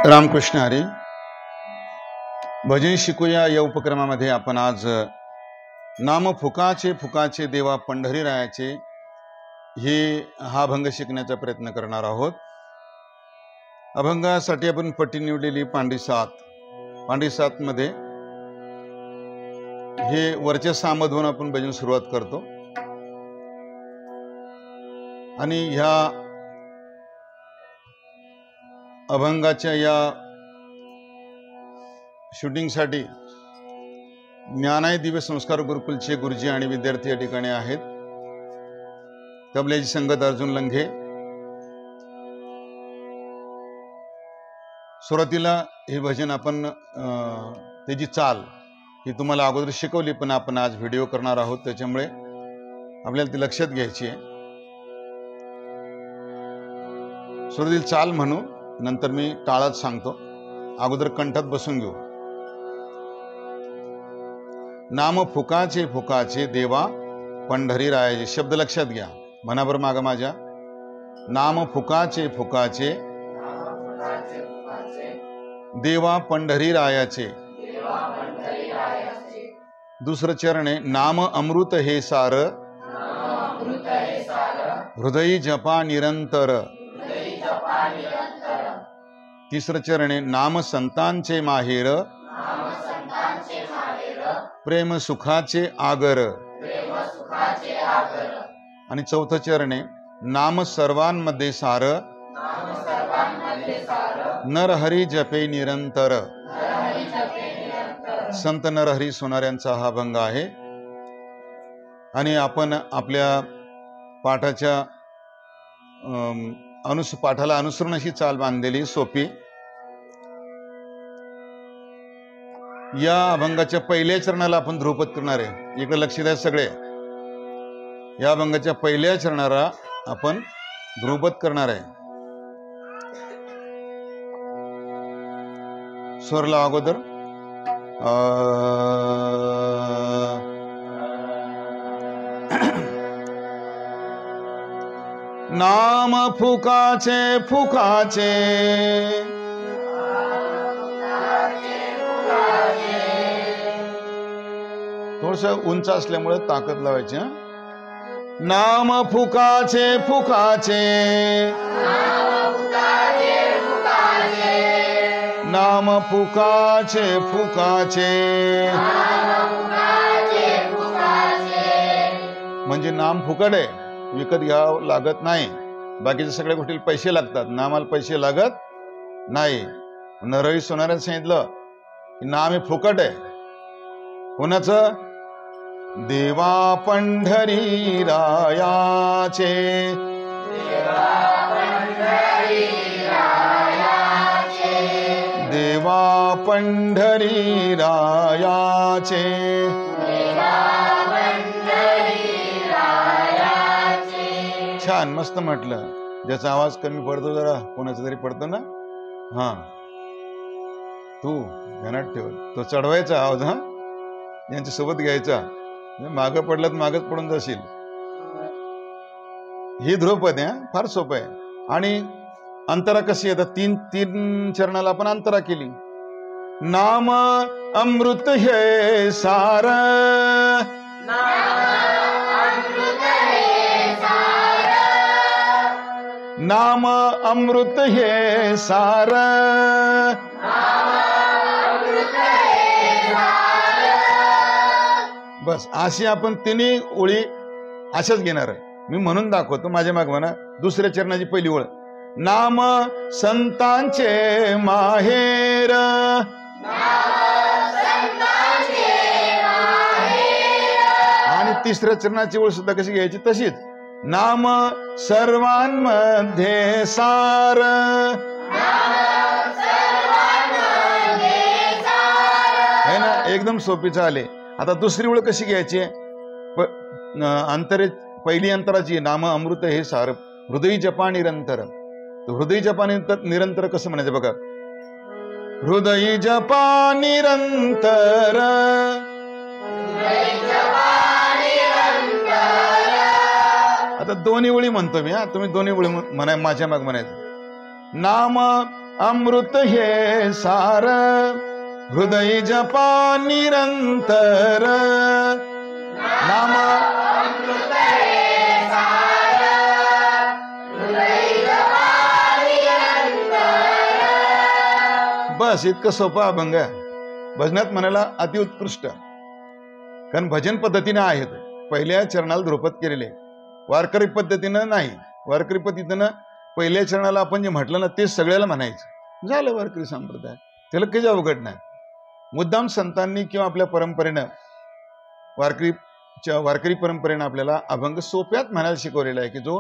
रामकृष्ण हरी. भजन शिकूया या उपक्रमामध्ये आपण आज नाम फुकाचे फुकाचे देवा पंढरीरायाचे हा अभंग शिकण्याचा प्रयत्न करणार आहोत. अभंगासाठी आपण पट्टी निवडलेली पांढरी सात मध्ये हे वरच्या सामधून आपण भजन सुरुवात करतो आणि ह्या अभंगाच्या या शूटिंगसाठी ज्ञानाय दिव्य संस्कार गुरुकुलचे गुरुजी आणि विद्यार्थी या ठिकाणी आहेत. तबल्याची संगत अर्जुन लंघे. सुरुवातीला हे भजन आपण त्याची चाल ही तुम्हाला अगोदर शिकवली, पण आपण आज व्हिडिओ करणार आहोत त्याच्यामुळे आपल्याला ती लक्षात घ्यायची आहे. सुरुवातीला चाल म्हणू, नंतर मी टाळात सांगतो. अगोदर कंठात बसून घेऊ. नाम फुकाचे फुकाचे देवा पंढरीरायाचे. शब्द लक्षात घ्या, मनाभर मागा माझ्या. नाम फुकाचे फुकाचे देवा पंढरीरायाचे. दुसरं चरण आहे नाम अमृत हे सार हृदयी जपा निरंतर. तिसरं चरण आहे नाम संतांचे माहेर प्रेम सुखाचे आगर. आणि चौथं चरण आहे नाम सर्वांमध्ये सार नरहरी जपे निरंतर. संत नरहरी सोनाऱ्यांचा हा अभंग आहे आणि आपण आपल्या पाठाच्या पाठाला अनुसरून अशी चाल बांधलेली सोपी. या अभंगाच्या पहिल्या चरणाला आपण ध्रुपद करणार आहे. इकडे लक्ष द्या सगळे. या अभंगाच्या पहिल्या चरणाला आपण ध्रुपद करणार आहे. स्वरला अगोदर नाम फुकाचे फुकाचे थोडस उंच असल्यामुळे ताकद लावायची. नाम फुकाचे फुकाचे नाम फुकाचे फुकाचे. म्हणजे नाम फुकट आहे, विकत घ्यावं लागत नाही. बाकीच्या सगळ्या गोष्टी पैसे लागतात, नामाला पैसे लागत नाही. नरहरी सोनाऱ्याने सांगितलं की नाम हे फुकट आहे. कोणाचं? देवा पंढरी रायाचे. देवा पंढरी रायाचे. छान, मस्त म्हटलं. ज्याचा आवाज कमी पडतो जरा, कोणाचा तरी पडतो ना, हा तू ध्यानात ठेव. तो चढवायचा आवाज, हा यांच्या सोबत घ्यायचा. मागं पडलं तर मागच पडून जाशील. ही ध्रुपद आहे, फार सोपं आहे. आणि अंतरा कशी येतात? तीन चरणाला आपण अंतरा केली. नाम अमृत हे सार नाम अमृत हे सार. बस अशी आपण तिन्ही ओळी अशाच घेणार आहे. मी म्हणून दाखवतो, माझ्या माग म्हणा. दुसऱ्या चरणाची पहिली ओळ नाम संतांचे माहेर. आणि तिसऱ्या चरणाची ओळ सुद्धा कशी घ्यायची? तशीच. नाम सर्वांमध्ये सार. है ना, एकदम सोपी चाले. आता दुसरी ओळ कशी घ्यायची? अंतरे पहिली अंतराची नाम अमृत हे सार हृदयी जपा निरंतर. हृदयी जपा निरंतर कसं म्हणायचं बघा. हृदयी जपा निरंतर. आता दोन्ही ओळी म्हणतो मी, हा तुम्ही दोन्ही ओळी म्हणा, माझ्या माग म्हणायचं. नाम अमृत हे सार हृदय जपा निरंतर नाम बस इतकं सोपं अभंग आहे. भजनात म्हणायला अतिउत्कृष्ट, कारण भजन पद्धतीने आहेत. पहिल्या चरणाला ध्रुपद केलेले, वारकरी पद्धतीनं नाही. वारकरी पद्धतीनं पहिल्या चरणाला आपण जे म्हटलं ना ते सगळ्याला म्हणायचं, झालं वारकरी संप्रदाय. त्याला काही अवघड नाही. मुद्दाम संतांनी किंवा आपल्या परंपरेनं वारकरी परंपरेनं आपल्याला अभंग सोप्यात म्हणायला शिकवलेला आहे, की जो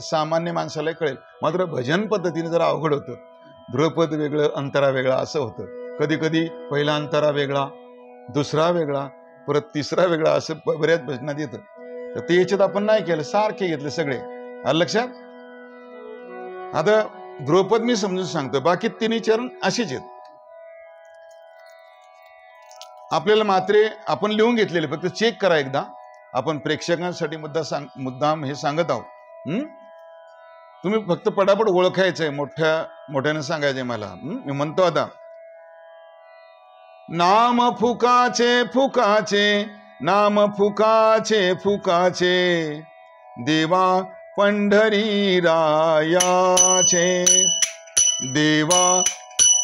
सामान्य माणसाला कळेल. मात्र भजन पद्धतीने जरा अवघड होतं. ध्रुपद वेगळं, अंतरा वेगळा असं होतं. कधी कधी पहिला अंतरा वेगळा, दुसरा वेगळा, परत तिसरा वेगळा, असं बऱ्याच भजनात येतं. तर ते याच्यात आपण नाही केलं, सारखे घेतले सगळे. आलं लक्षात? आता ध्रुपद मी समजून सांगतो, बाकी तिन्ही चरण असेच आहेत. आपल्याला मात्रे आपण लिहून घेतलेले, फक्त चेक करा एकदा. आपण प्रेक्षकांसाठी मुद्दाम हे सांगत आहोत. तुम्ही फक्त पटापट ओळखायचंय, मोठ्याने सांगायचंय मला. मी म्हणतो आता, नाम फुकाचे फुकाचे, नाम फुकाचे फुकाचे, देवा पंढरी रायाचे, देवा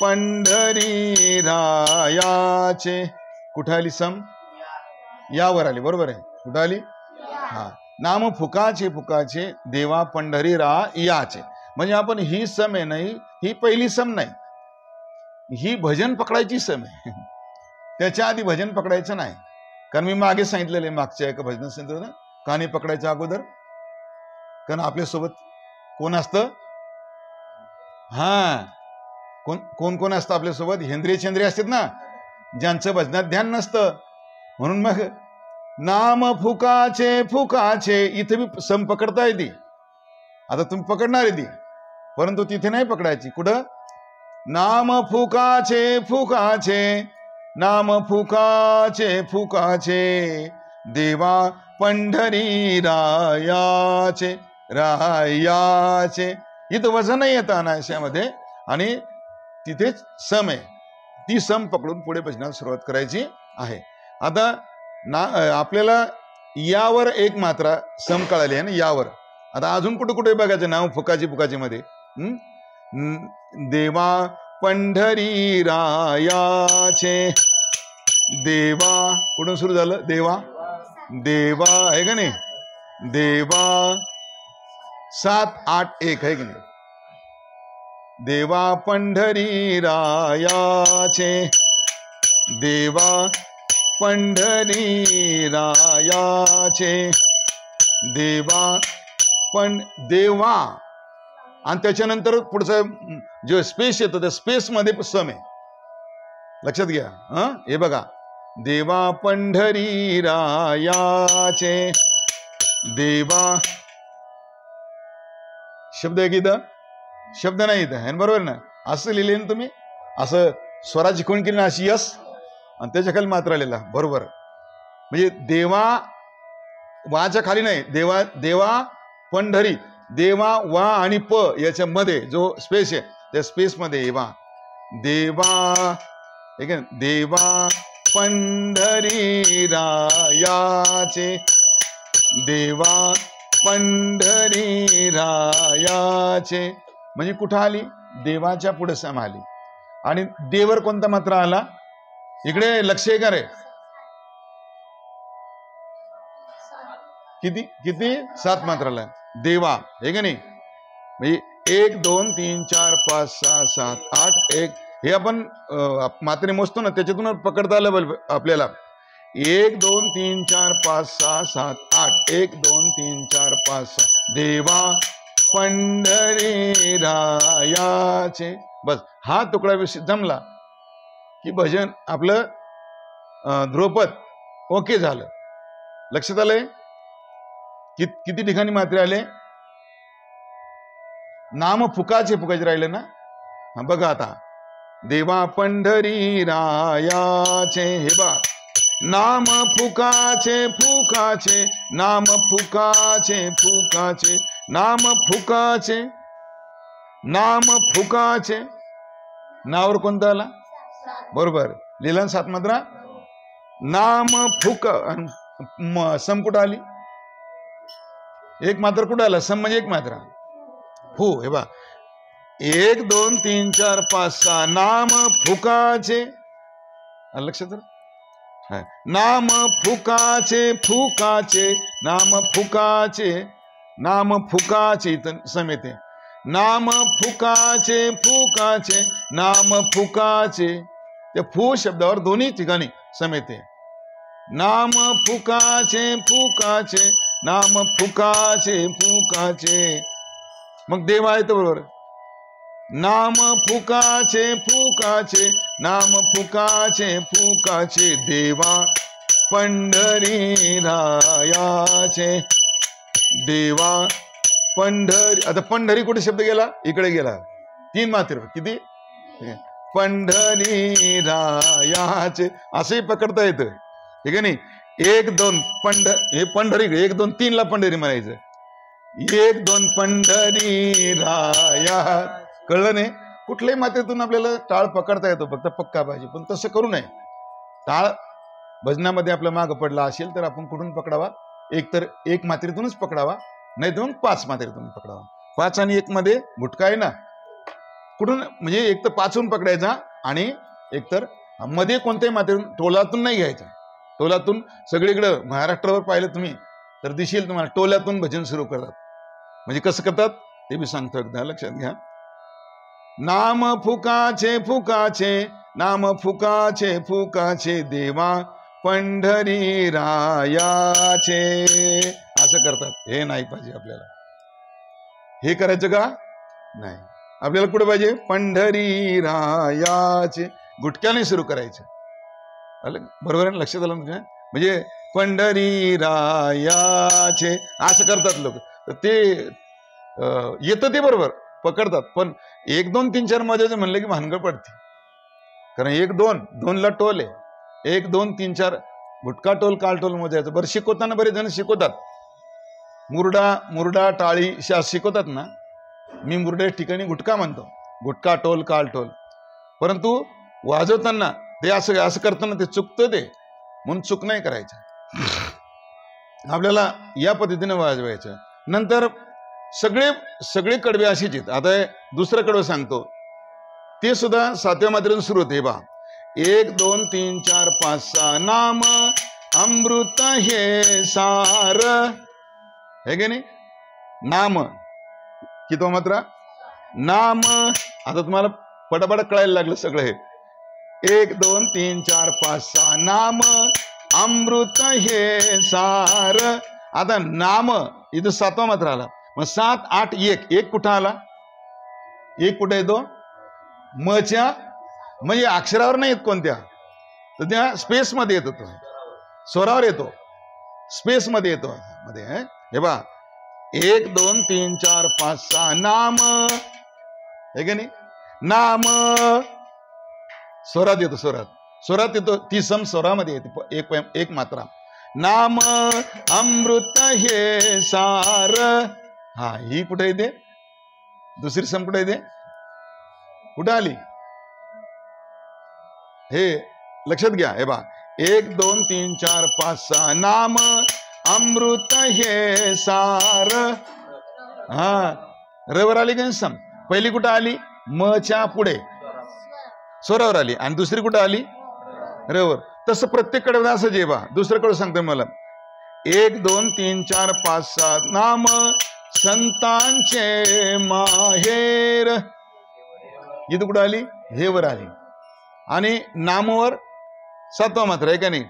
पंढरी रायाचे. कुठं आली सम? यावर आली, बरोबर आहे. कुठं आली? हा. नाम फुकाचे फुकाचे, देवा पंढरी रायाचे. म्हणजे आपण ही सम आहे नाही, ही पहिली सम नाही, ही भजन पकडायची सम आहे. त्याच्या आधी भजन पकडायचं नाही. कारण मी मागे सांगितलेले, मागच्या एका भजनात सांगितलं ना, कानी पकडायचं अगोदर. कारण आपल्यासोबत कोण असतं? हा, कोण कोण असतं आपल्यासोबत? हेंद्रिय चंद्रिय असतात ना, ज्यांचं भजनात ध्यान नसतं. म्हणून मग नाम फुकाचे फुकाचे, इथे बी सम पकडता येते. आता तुम्ही पकडणार आहे ती, परंतु तिथे नाही पकडायची. कुठं? नाम फुकाचे फुकाचे, नाम फुकाचे फुकाचे, देवा पंढरी रायाचे रायाचे. इथं वजन नाही येतं अनायाशामध्ये, आणि तिथेच सम आहे. ती सम पकडून पुढे भजनाला सुरुवात करायची आहे. आता आपल्याला यावर एक मात्रा सम कळाली आहे ना, यावर. आता अजून कुठे कुठे बघायचं नाव फुकाचे फुकाचे मध्ये. देवा पंढरी रायाचे, देवा कुठून सुरू झालं? देवा, देवा आहे का नाही? देवा 7 8 1 आहे की नाही? देवा पंढरी रायाचे, देवा पंढरी रायाचे, देवा देवा. आणि त्याच्यानंतर पुढचं जे स्पेस येतं त्या स्पेस मध्ये सम आहे, लक्षात घ्या. हे बघा, देवा पंढरी रायाचे, देवा शब्द आहे की इथं? शब्द नाही इथं आहे, बरोबर ना? असं लिहिले ना तुम्ही, असं स्वराची खूण केली ना अशी, यस, आणि त्याच्या खाली मात्र आलेला, बरोबर. म्हणजे देवा वाच्या खाली नाही, देवा देवा पंढरी, देवा वा आणि प याच्या मध्ये जो स्पेस आहे त्या स्पेस मध्ये येवा. देवा, देवा पंढरी रायाचे, देवा पंढरी रायाचे. म्हणजे कुठं आली? देवाच्या पुढे सम आली. आणि देवर कोणता मात्र आला? इकडे लक्ष आहे का रे? किती किती? 7 मात्राला देवा, हे का नाही? म्हणजे 1 2 3 4 5 6 7 8 1 हे आपण मात्रे मोजतो ना, त्याच्यातून पकडता आलं आपल्याला. 1 2 3 4 5 6 7 8 1 2 3 4 5 6. देवा पंढरी रायाचे. बस हा तुकडा विषय जमला की भजन आपलं ध्रुपद ओके झालं. लक्षात आलंय? किती ठिकाणी मात्रे आले? नाम फुकाचे फुकाचे राहिले ना. बघा आता, देवा पंढरी रायाचे, हे बा, नाम फुकाचे फुकाचे, नाम फुकाचे फुकाचे, नाम फुकाचे, नाम फुकाचे. नावर कोणता आला? बरोबर, लिहिलं ना 7 मात्रा. नाम फुक सम कुठं आली? एक मात्र कुठं आला? सम म्हणजे एक मात्रा. फू हे बा 1 2 3 4 5 6 नाम फुकाचे. लक्षात नाम फुकाचे फुकाचे नाम फुकाचे नाम फुकाचे समेते नाम फुकाचे फुकाचे नाम फुकाचे. त्या फू शब्दावर दोन्ही ठिकाणी समेते नाम फुकाचे फुकाचे नाम फुकाचे फुकाचे. मग देव आहे तर बरोबर नाम फुकाचे फुकाचे नाम फुकाचे फुकाचे देवा पंढरी रायाचे. देवा पंढरी. आता पंढरी कुठे शब्द गेला? इकडे गेला. 3 मात्र किती? पंढरी रायाचे असंही पकडता येतं, ठीक आहे नाही. 1 2 हे पंढरी 1 2 3 ला पंढरी म्हणायचं. 1 2 पंढरी राया. कळलं नाही? कुठल्याही मात्रेतून आपल्याला टाळ पकडता येतो, फक्त पक्का पाहिजे. पण तसं करू नये. टाळ भजनामध्ये आपला माग पडला असेल तर आपण कुठून पकडावा? एक तर 1 मात्रेतूनच पकडावा, नाही तर मग 5 मात्रेतून पकडावा. 5 आणि 1 मध्ये गुटका आहे ना, कुठून म्हणजे एक तर 5हून पकडायचा आणि एक तर मध्ये कोणत्याही मात्रेतून, टोलातून नाही घ्यायचा. टोलातून सगळीकडं महाराष्ट्रावर पाहिलं तुम्ही तर दिसेल तुम्हाला टोल्यातून भजन सुरू करतात. म्हणजे कसं करतात ते मी सांगतो, एकदा लक्षात घ्या. नाम फुकाचे फुकाचे नाम फुकाचे फुकाचे देवा पंढरी रायाचे. असं करतात. हे नाही पाहिजे आपल्याला. हे करायचं का? नाही. आपल्याला कुठे पाहिजे? पंढरी रायाचे. गुटक्याने सुरू करायचं. बरोबर आहे? लक्षात आलं तुझ्या? म्हणजे पंढरी रायाचे असं करतात लोक. तर ते येतं ते बरोबर पकडतात. पण 1 2 3 4 मध्ये म्हणलं की भानगड पडते. कारण 1 2 2 ला टोल आहे. 1 2 3 4 गुटका टोल काल टोल मोजायचं. बरं शिकवताना बरेच जण शिकवतात. मुरडा टाळी शिकवतात ना. मी मुरडे ठिकाणी गुटका म्हणतो, गुटका टोल काल टोल. परंतु वाजवताना ते असं करताना ते चुकतं. ते म्हणून चूक नाही करायचं. आपल्याला या पद्धतीने वाजवायचं. नंतर सगळे कडवे अशीच आहेत. आता दुसरं कडवं सांगतो, ते सुद्धा 7व्या मात्रेतून सुरू होते. बा 1 2 3 4 5 6 नाम अमृत हे सार. हे की नाही? नाम किती मात्रा? नाम. आता तुम्हाला पटापट कळायला लागलं सगळं हे. 1 2 3 4 5 6 नाम अमृत हे सार. आता नाम इथं 7वा मात्रा आला. मग 7 8 1 कुठं आला? 1 कुठे येतो? मच्या म्हणजे अक्षरावर नाही येत कोणत्या, तर त्या स्पेस मध्ये येतो. तो स्वरावर येतो, स्पेस मध्ये येतो मध्ये. हे बा 1 2 3 4 5 6 नाम. हे की नाही? नाम स्वरात येतो. स्वरात येतो. ती सम स्वरामध्ये येते. एक मात्रा. नाम अमृत हे सार. हा ही कुठे येते? दुसरी सम कुठे येते? कुठे आली? हे लक्षात घ्या. हे बा 1 2 3 4 5 6 नाम अमृत हे सार. हा रवर आली का सम? पहिली कुठं आली? मच्या पुढे स्वरावर आली. आणि दुसरी कुठं आली? रवर. तसं प्रत्येक कडे असं जे बा. दुसरं कडे सांगतोय मला. 1 2 3 4 5 6 नाम संतांचे माहेर. इथं कुठं आली? हे वर आली. आणि नामवर 7वा मात्रा आहे का नाही?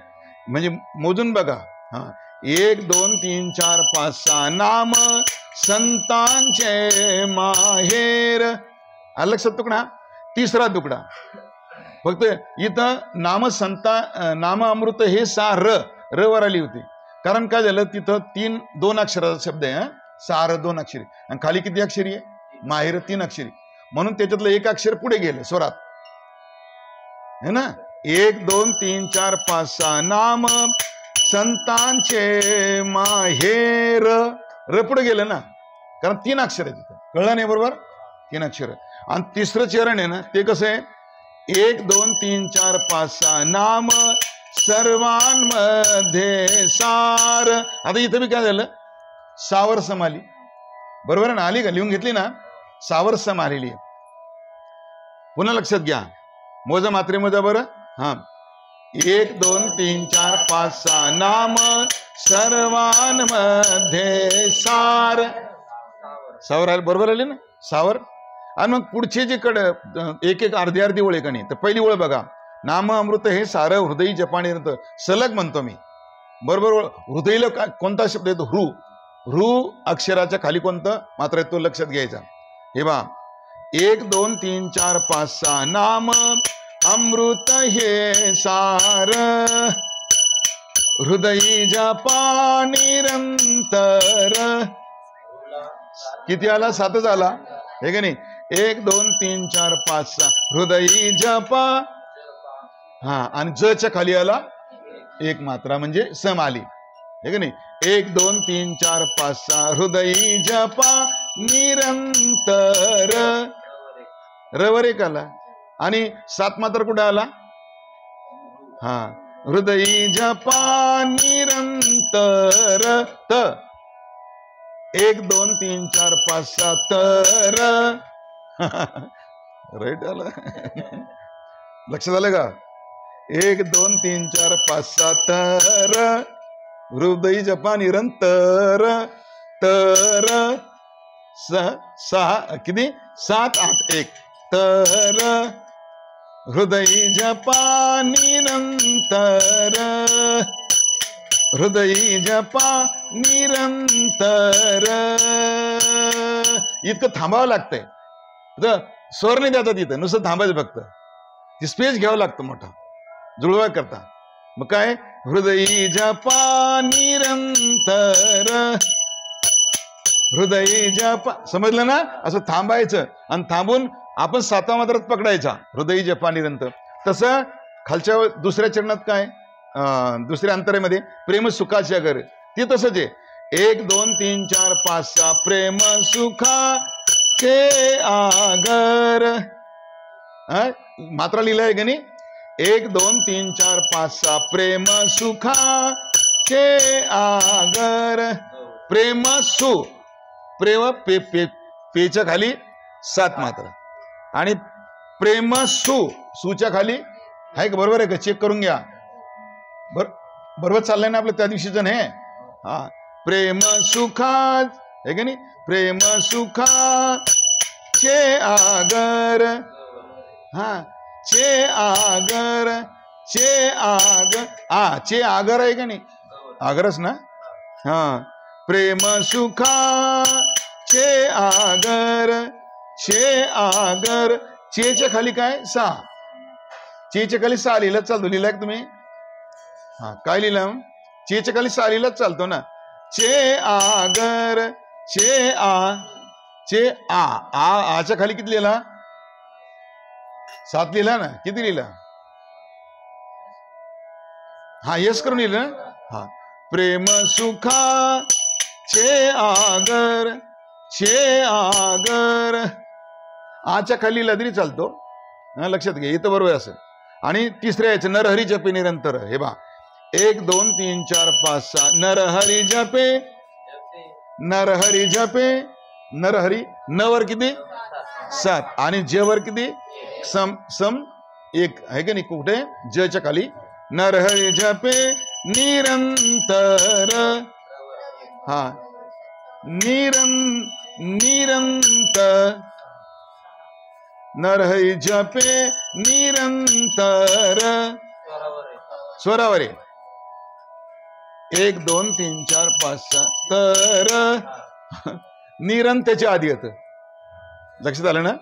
म्हणजे मोजून बघा. हा 1 2 3 4 5 6 नाम संतांचे माहेर. लक्षात तुकडा. तिसरा तुकडा फक्त इथं नाम अमृत हे सार र वर आली होती. कारण काय झालं? तिथं 2 अक्षराचा शब्द आहे. सार 2 अक्षरी आणि खाली किती अक्षरी आहे? माहेर 3 अक्षरी. म्हणून त्याच्यातलं 1 अक्षर पुढे गेलं स्वरात, है ना. 1 2 3 4 5 6 नाम संतांचे माहेर. र पुढे गेलं ना, कारण 3 अक्षर आहे तिथं. कळलं नाही? बरोबर 3 अक्षर. आणि तिसरं चरण आहे ना, ते कसं आहे? 1 2 3 4 5 6 नाम सर्वांमध्ये सार. आता इथं बी काय झालं, सावर सम आली. बरोबर आहे ना, आली का, लिहून घेतली ना, सावर सम आलेली आहे. पुन्हा लक्षात घ्या, मोजा मात्रे मोजा बरं. हा 1 2 3 4 5 6 नाम सर्वांमध्ये सार. सावर आले, बरोबर आले ना, सावर. आणि मग पुढचे जे कड एक एक अर्धी अर्धी ओळ आहे का नाही, तर पहिली ओळ बघा, नाम अमृत हे सार हृदयी जपानी सलग म्हणतो मी. बरोबर, हृदयीला कोणता शब्द येतो, ह्रू. ह्रू अक्षराच्या खाली कोणतं मात्र तो लक्षात घ्यायचा. हे बा 1 2 3 4 5 6 नाम अमृत हे सार हृदयी जपा निरंतर. किती आला, 7च आला, हे का नाही. 1 2 3 4 5 6 हृदयी जपा. हा, आणि जच्या खाली आला एक मात्रा म्हणजे सम आली, हे का नाही. 1 2 3 4 5 6 हृदयी जपा निरंतर. रवर एक आला आणि 7 मात्र कुठे आला, हा हृदयी जपा निरंतर. त 1 2 3 4 5 6 तर. राईट आला. लक्षात आलं का. 1 2 3 4 5 6 तर हृदयी जपा निरंतर. तर 6 किती, 7 8 1 तर हृदयी जपा निरंतर. हृदयी जपा निरंतर. इतकं थांबावं लागतंय, स्वर नाही देतात इथं, नुसतं थांबायचं फक्त. ती स्पेस घ्यावं लागतं मोठा जुळवा करता. मग काय, हृदयी जपा निरंतर. हृदयी जपा, समजलं ना, असं थांबायचं आणि थांबून आपण 7 मात्रात पकडायचा, हृदयी जपा निरंतर. तसं खालच्या दुसऱ्या चरणात काय, दुसऱ्या अंतरेमध्ये प्रेम सुखाचे अगर, ते तसंच आहे. 1 2 3 4 5 6 प्रेम सुखाचे आगर. मात्रा लिहिलाय का नाही. 1 2 3 4 5 6 प्रेम सुखाचे आगर. प्रेम सु, प्रेम पे पे पेच्या खाली 7 मात्रा आणि प्रेम सु, सुच्या खाली आहे का, बरोबर आहे का, चेक करून घ्या. बरोबर चाललंय ना आपलं त्या दिवशीचं हे. हा प्रेम सुखा, आहे का नाही, प्रेम सुखा चे आगर. हा चे आगर, चे आगर, चे आगर आहे का नाही, आगरच ना. हा प्रेम सुखा चे आगर. चे आगर, चेच्या खाली काय 6, चेच्या खाली 6 लिहिलं चालतो. लिहिलाय का तुम्ही, हा काय लिहिलं, चेच्या खाली 6 लिहिलं चालतो ना. चे आगर, चे चे आच्या खाली किती लिहिला, 7 लिहिला ना, किती लिहिला, हा यस करून लिहिलं ना. हा प्रेम सुखा चे आगर, चे आगर. आच्या खाली लिहिला तरी चालतो, लक्षात घ्या, इथं बरोबर असं. आणि तिसऱ्या याचं नरहरी जपे निरंतर. हे बा 1 2 3 4 5 6 नरहरी जपे, नरहरी जपे. नरहरी नवर किती 7 आणि जेवर किती सम, सम 1 आहे का नाही, कुठे जच्या खाली. नरहरी जपे निरंतर. हा निरंतर. नरहरी जपे निरंतर. स्वरावर 1 2 3 4 5 6 तर निरंतरच्या आधी येतं, लक्षात आलं ना.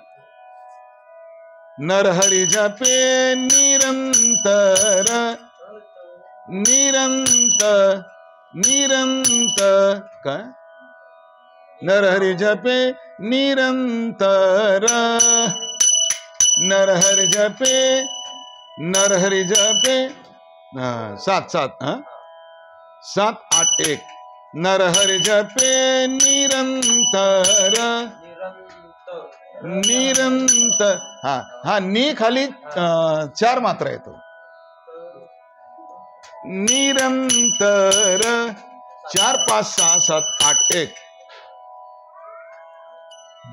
नरहरी जपे निरंतर. निरंतर, निरंतर काय, नरहरी जपे निरंतर. नरहरी जपे, नरहरी जपे 7 7 7 8 1 नरहरी जपे निरंतर. निरंतर, हा हा, नी खाली 4 मात्रा येतो. निरंतर 4 5 6 7 8 1.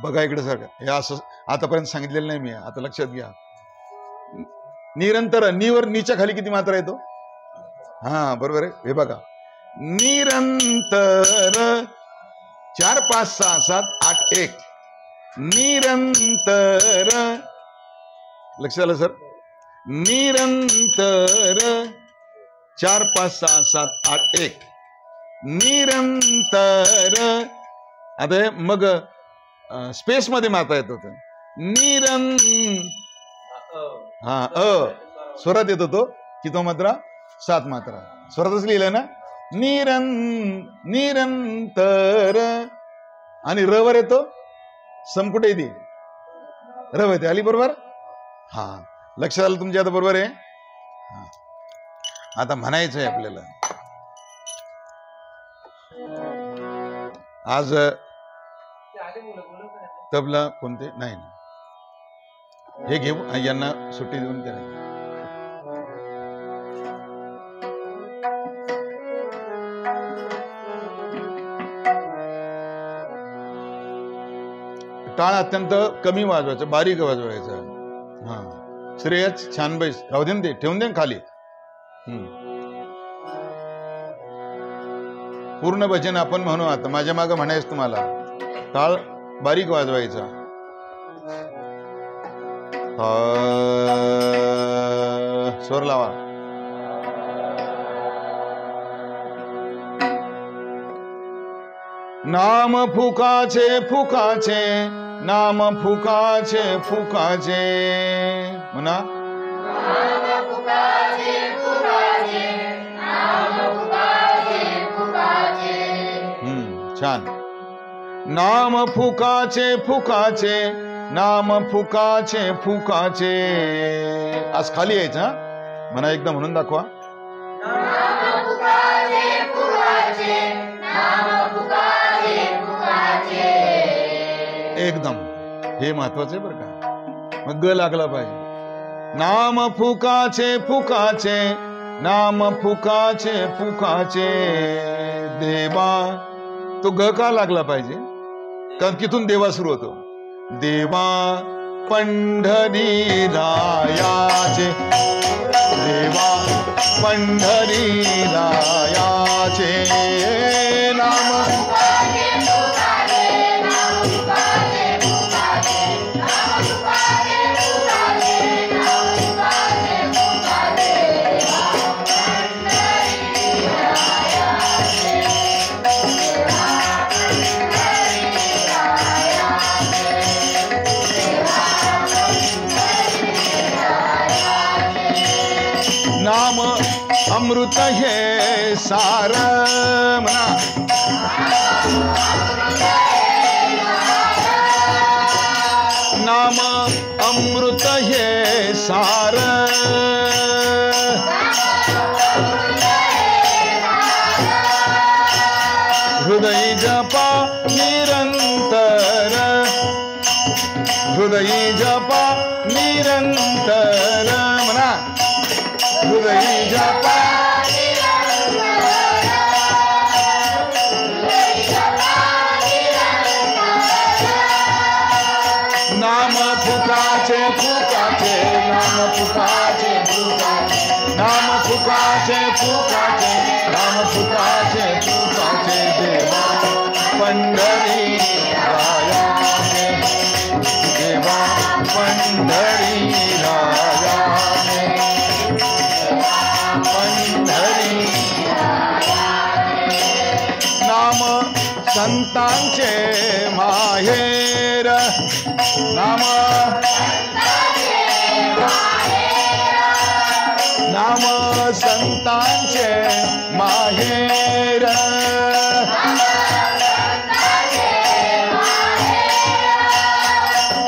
बघा इकडे सर, हे असं आतापर्यंत सांगितलेलं नाही मी, आता लक्षात घ्या. निरंतर, नीवर नीच्या खाली किती मात्रा येतो? हा बरोबर आहे. हे बघा, निरंतर 4 5 6 7 8 1. निरंतर, लक्षात आलं सर? निरंतर 4 5 6 7 8 1. निरंतर. आता मग स्पेस मध्ये मात्रा येत होत. हा स्वरात येत होतो. किती मात्रा? 7 मात्रा. स्वरातच लिहिलंय ना. निरंतर. आणि र वर येतो. सम कुठे येते? र येते. आली बरोबर? हा, लक्षात आलं तुमच्या? आता बरोबर आहे. आता म्हणायचं आहे आपल्याला, आज तबला कोणते नाही, हे घेऊ, यांना सुट्टी देऊन त्याला. टाळ अत्यंत कमी वाजवायचं, बारीक वाजवायचं. हा, श्रेयच छान बैस राहू दे, ते ठेवून दे खाली. पूर्ण भजन आपण म्हणू. आता माझ्या मागे म्हणायचं तुम्हाला, टाळ बारीक वाजवायचा. स्वर लावा. नाम फुकाचे फुकाचे, नाम फुकाचे फुकाचे. म्हणा. छान. नाम फुकाचे फुकाचे, नाम फुकाचे फुकाचे. आज खाली यायचं. म्हणा एकदा म्हणून दाखवा. एकदम, हे महत्वाचं आहे बरं का. मग ग लागला पाहिजे. नाम फुकाचे फुकाचे, नाम फुकाचे फुकाचे. देवा, तो ग का लागला पाहिजे? कारण तिथून देवा सुरू होतो. देवा पंढरी रायाचे, देवा पंढरी रायाचे नाम. नाम अमृत हे सार. म्हणा. नाम अमृत हे सार. हृदय जपा निरंतर, हृदय जपा निरंतर. म्हणा. हृदय जपा. नाम फुकाचे फुकाचे, नाम फुकाचे फुकाचे, नाम फुकाचे फुकाचे, नाम फुकाचे फुकाचे. देवा पंढरी रायाचे, देवा पंढरी रायाचे, पंढरी. नाम संतांचे माहेर, नाम नाम संतांचे माहेर.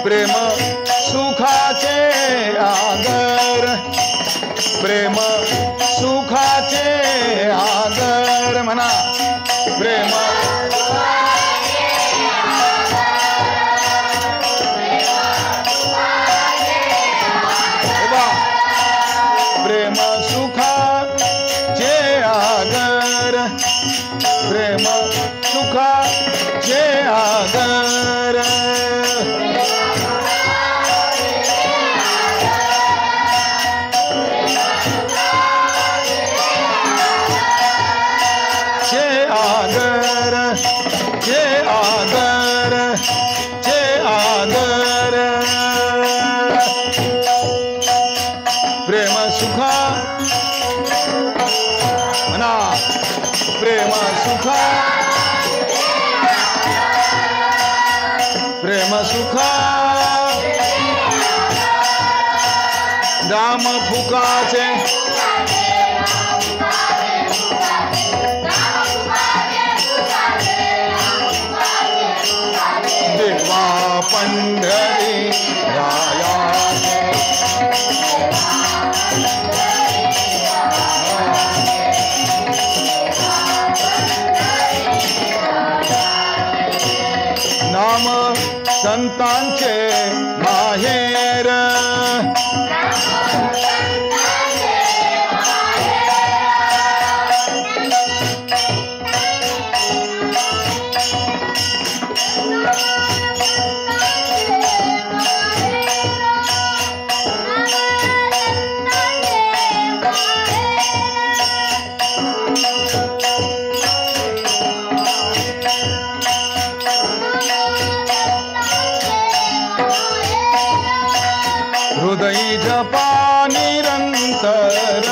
प्रेम सुखाचे आगर, प्रेम सुखाचे आगर. म्हणा. प्रेम सुख म्हणा प्रेम सुख प्रेम सुख राम फुकाचे देवा पंढरी राया नाम संतांचे माहेर हृदय जपा निरंतर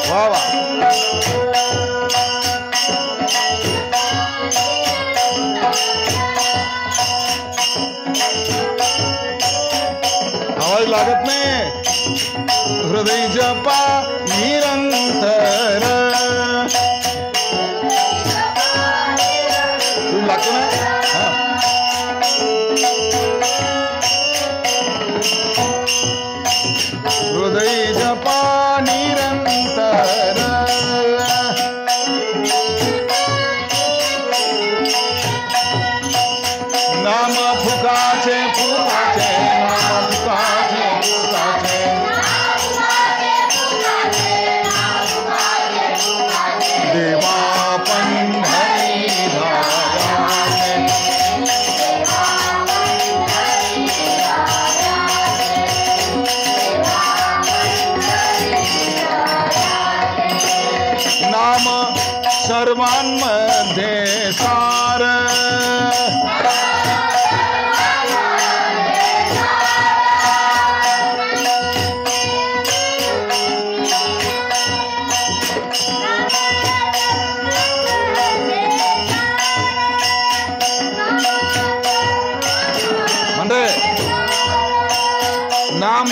वा वा आवाज लागत नाही हृदय जपा निरंतर तू लागतो ना हृदय जपा निरंतर नाम फुकाचे फुकाचे नाम फुकाचे फुकाचे देवा पंढरी धायाचे नाम सर्वांमध्ये सार म्हणजे नाम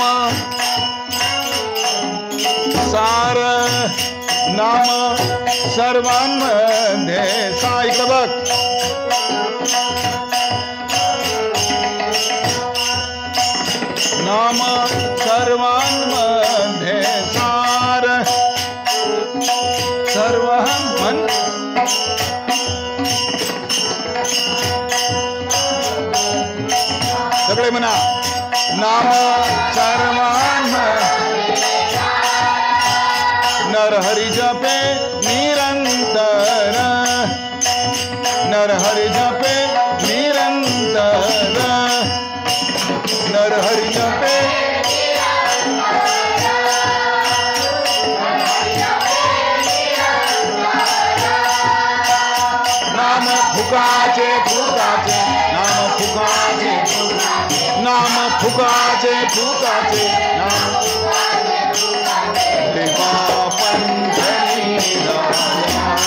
सार नाम सर्वांमध्ये सार इकडे बघ नाम सर्वांमध्ये सार सर्व मन सगळे म्हणा नाम सर्वांमध्ये नर हरि जपे निरंतर नर हरि जपे निरंतर नर हरि जपे नाम फुकाचे फुकाचे नाम फुकाचे नाम फुकाचे फुकाचे नाम देवा पंढरी राया